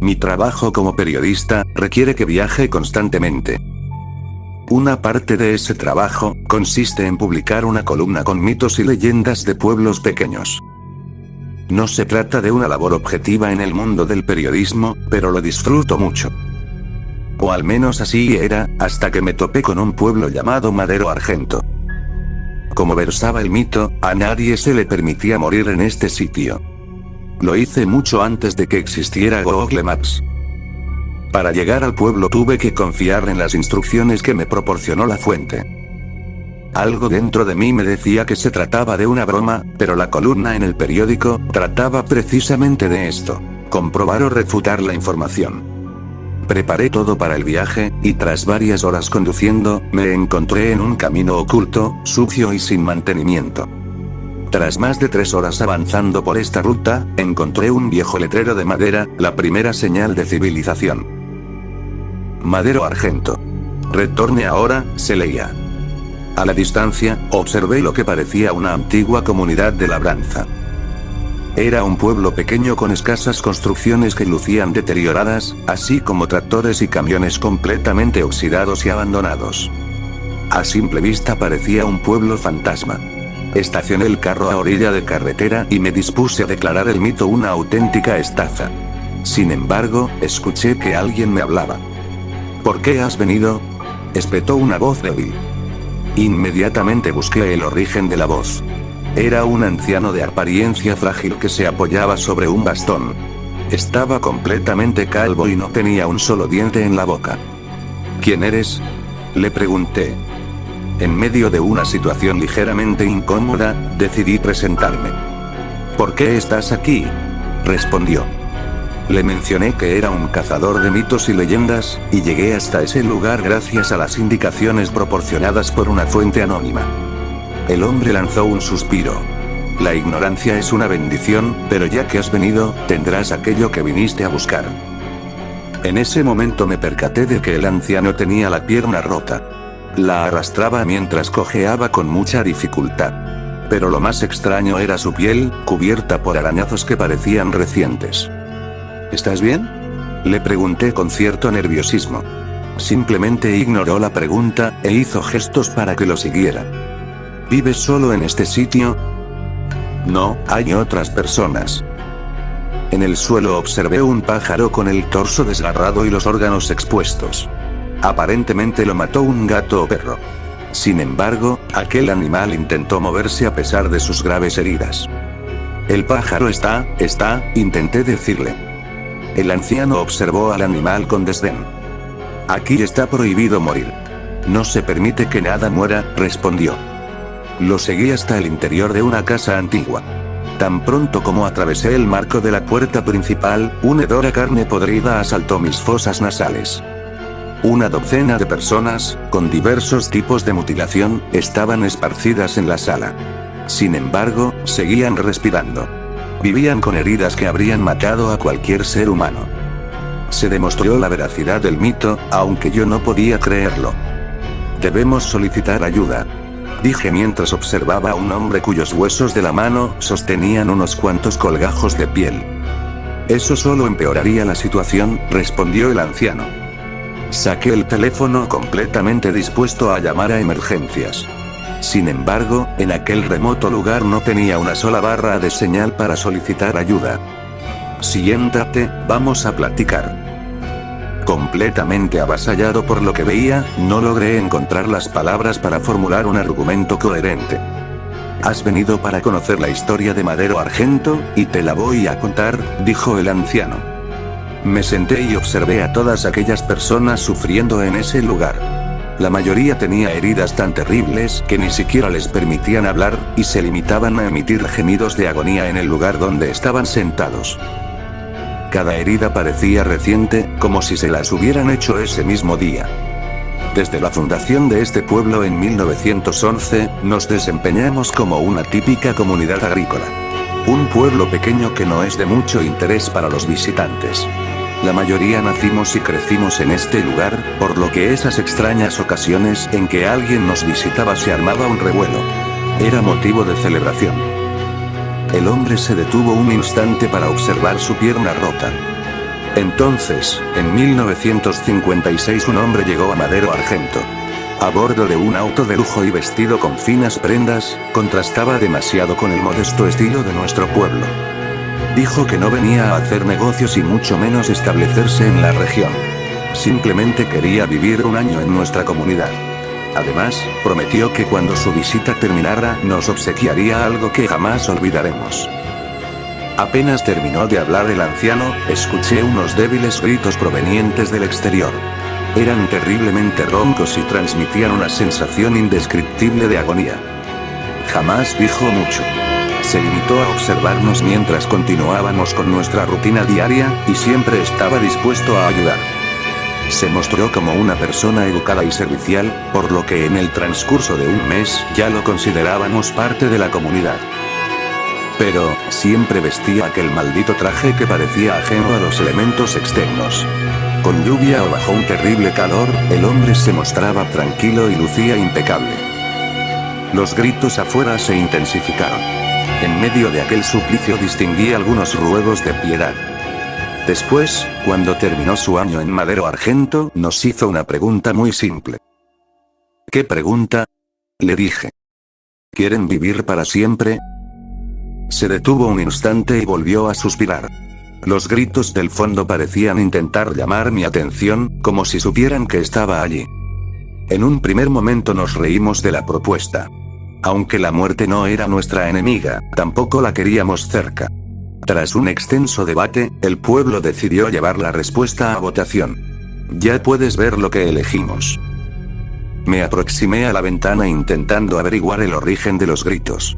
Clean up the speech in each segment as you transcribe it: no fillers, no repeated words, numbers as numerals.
Mi trabajo como periodista requiere que viaje constantemente. Una parte de ese trabajo consiste en publicar una columna con mitos y leyendas de pueblos pequeños. No se trata de una labor objetiva en el mundo del periodismo, pero lo disfruto mucho. O al menos así era, hasta que me topé con un pueblo llamado Madero Argento. Como versaba el mito, a nadie se le permitía morir en este sitio. Lo hice mucho antes de que existiera Google Maps. Para llegar al pueblo tuve que confiar en las instrucciones que me proporcionó la fuente. Algo dentro de mí me decía que se trataba de una broma, pero la columna en el periódico trataba precisamente de esto: comprobar o refutar la información. Preparé todo para el viaje, y tras varias horas conduciendo, me encontré en un camino oculto, sucio y sin mantenimiento. Tras más de 3 horas avanzando por esta ruta, encontré un viejo letrero de madera, la primera señal de civilización. Madero Argento. Retorne ahora, se leía. A la distancia, observé lo que parecía una antigua comunidad de labranza. Era un pueblo pequeño con escasas construcciones que lucían deterioradas, así como tractores y camiones completamente oxidados y abandonados. A simple vista parecía un pueblo fantasma. Estacioné el carro a orilla de carretera y me dispuse a declarar el mito una auténtica estafa. Sin embargo, escuché que alguien me hablaba. ¿Por qué has venido?, espetó una voz débil. Inmediatamente busqué el origen de la voz. Era un anciano de apariencia frágil que se apoyaba sobre un bastón. Estaba completamente calvo y no tenía un solo diente en la boca. ¿Quién eres?, le pregunté. En medio de una situación ligeramente incómoda, decidí presentarme. ¿Por qué estás aquí?, respondió. Le mencioné que era un cazador de mitos y leyendas, y llegué hasta ese lugar gracias a las indicaciones proporcionadas por una fuente anónima. El hombre lanzó un suspiro. La ignorancia es una bendición, pero ya que has venido, tendrás aquello que viniste a buscar. En ese momento me percaté de que el anciano tenía la pierna rota. La arrastraba mientras cojeaba con mucha dificultad. Pero lo más extraño era su piel, cubierta por arañazos que parecían recientes. ¿Estás bien?, le pregunté con cierto nerviosismo. Simplemente ignoró la pregunta, e hizo gestos para que lo siguiera. ¿Vives solo en este sitio? No, hay otras personas. En el suelo observé un pájaro con el torso desgarrado y los órganos expuestos. Aparentemente lo mató un gato o perro. Sin embargo, aquel animal intentó moverse a pesar de sus graves heridas. El pájaro está, intenté decirle. El anciano observó al animal con desdén. Aquí está prohibido morir. No se permite que nada muera, respondió. Lo seguí hasta el interior de una casa antigua. Tan pronto como atravesé el marco de la puerta principal, un hedor a carne podrida asaltó mis fosas nasales. Una docena de personas, con diversos tipos de mutilación, estaban esparcidas en la sala. Sin embargo, seguían respirando. Vivían con heridas que habrían matado a cualquier ser humano. Se demostró la veracidad del mito, aunque yo no podía creerlo. Debemos solicitar ayuda, dije mientras observaba a un hombre cuyos huesos de la mano sostenían unos cuantos colgajos de piel. Eso solo empeoraría la situación, respondió el anciano. Saqué el teléfono completamente dispuesto a llamar a emergencias. Sin embargo, en aquel remoto lugar no tenía una sola barra de señal para solicitar ayuda. Siéntate, vamos a platicar. Completamente avasallado por lo que veía, no logré encontrar las palabras para formular un argumento coherente. Has venido para conocer la historia de Madero Argento, y te la voy a contar, dijo el anciano. Me senté y observé a todas aquellas personas sufriendo en ese lugar. La mayoría tenía heridas tan terribles que ni siquiera les permitían hablar, y se limitaban a emitir gemidos de agonía en el lugar donde estaban sentados. Cada herida parecía reciente, como si se las hubieran hecho ese mismo día. Desde la fundación de este pueblo en 1911, nos desempeñamos como una típica comunidad agrícola. Un pueblo pequeño que no es de mucho interés para los visitantes. La mayoría nacimos y crecimos en este lugar, por lo que esas extrañas ocasiones en que alguien nos visitaba se armaba un revuelo. Era motivo de celebración. El hombre se detuvo un instante para observar su pierna rota. Entonces, en 1956 un hombre llegó a Madero Argento. A bordo de un auto de lujo y vestido con finas prendas, contrastaba demasiado con el modesto estilo de nuestro pueblo. Dijo que no venía a hacer negocios y mucho menos establecerse en la región. Simplemente quería vivir un año en nuestra comunidad. Además, prometió que cuando su visita terminara nos obsequiaría algo que jamás olvidaremos. Apenas terminó de hablar el anciano, escuché unos débiles gritos provenientes del exterior. Eran terriblemente roncos y transmitían una sensación indescriptible de agonía. Jamás dijo mucho. Se limitó a observarnos mientras continuábamos con nuestra rutina diaria, y siempre estaba dispuesto a ayudar. Se mostró como una persona educada y servicial, por lo que en el transcurso de un mes ya lo considerábamos parte de la comunidad. Pero, siempre vestía aquel maldito traje que parecía ajeno a los elementos externos. Con lluvia o bajo un terrible calor, el hombre se mostraba tranquilo y lucía impecable. Los gritos afuera se intensificaron. En medio de aquel suplicio distinguí algunos ruegos de piedad. Después, cuando terminó su año en Madero Argento, nos hizo una pregunta muy simple. ¿Qué pregunta?, le dije. ¿Quieren vivir para siempre? Se detuvo un instante y volvió a suspirar. Los gritos del fondo parecían intentar llamar mi atención, como si supieran que estaba allí. En un primer momento nos reímos de la propuesta. Aunque la muerte no era nuestra enemiga, tampoco la queríamos cerca. Tras un extenso debate, el pueblo decidió llevar la respuesta a votación. Ya puedes ver lo que elegimos. Me aproximé a la ventana intentando averiguar el origen de los gritos.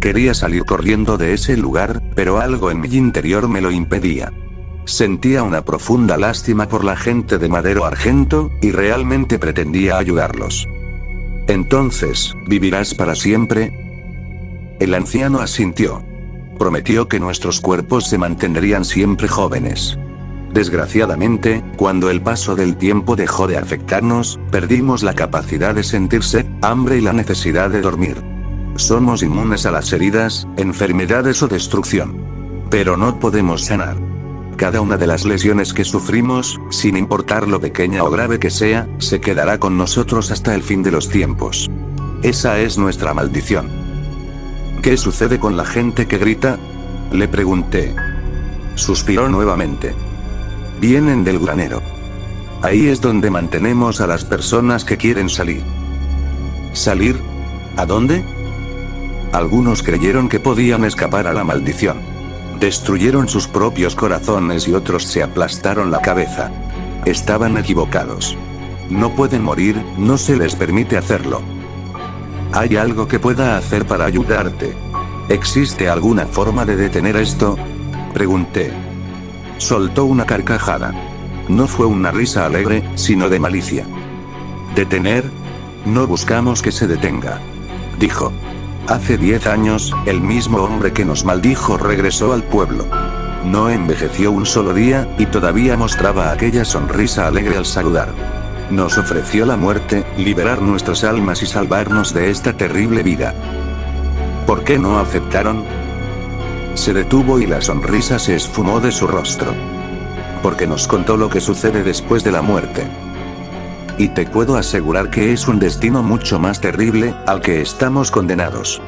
Quería salir corriendo de ese lugar, pero algo en mi interior me lo impedía. Sentía una profunda lástima por la gente de Madero Argento, y realmente pretendía ayudarlos. Entonces, ¿vivirás para siempre? El anciano asintió. Prometió que nuestros cuerpos se mantendrían siempre jóvenes. Desgraciadamente, cuando el paso del tiempo dejó de afectarnos, perdimos la capacidad de sentir sed, hambre y la necesidad de dormir. Somos inmunes a las heridas, enfermedades o destrucción. Pero no podemos sanar. Cada una de las lesiones que sufrimos, sin importar lo pequeña o grave que sea, se quedará con nosotros hasta el fin de los tiempos. Esa es nuestra maldición. ¿Qué sucede con la gente que grita?, le pregunté. Suspiró nuevamente. Vienen del granero. Ahí es donde mantenemos a las personas que quieren salir. ¿Salir? ¿A dónde? Algunos creyeron que podían escapar a la maldición. Destruyeron sus propios corazones y otros se aplastaron la cabeza. Estaban equivocados. No pueden morir, no se les permite hacerlo. ¿Hay algo que pueda hacer para ayudarte? ¿Existe alguna forma de detener esto?, pregunté. Soltó una carcajada. No fue una risa alegre, sino de malicia. ¿Detener? No buscamos que se detenga, dijo. Hace 10 años, el mismo hombre que nos maldijo regresó al pueblo. No envejeció un solo día, y todavía mostraba aquella sonrisa alegre al saludar. Nos ofreció la muerte, liberar nuestras almas y salvarnos de esta terrible vida. ¿Por qué no aceptaron? Se detuvo y la sonrisa se esfumó de su rostro. Porque nos contó lo que sucede después de la muerte. Y te puedo asegurar que es un destino mucho más terrible, al que estamos condenados.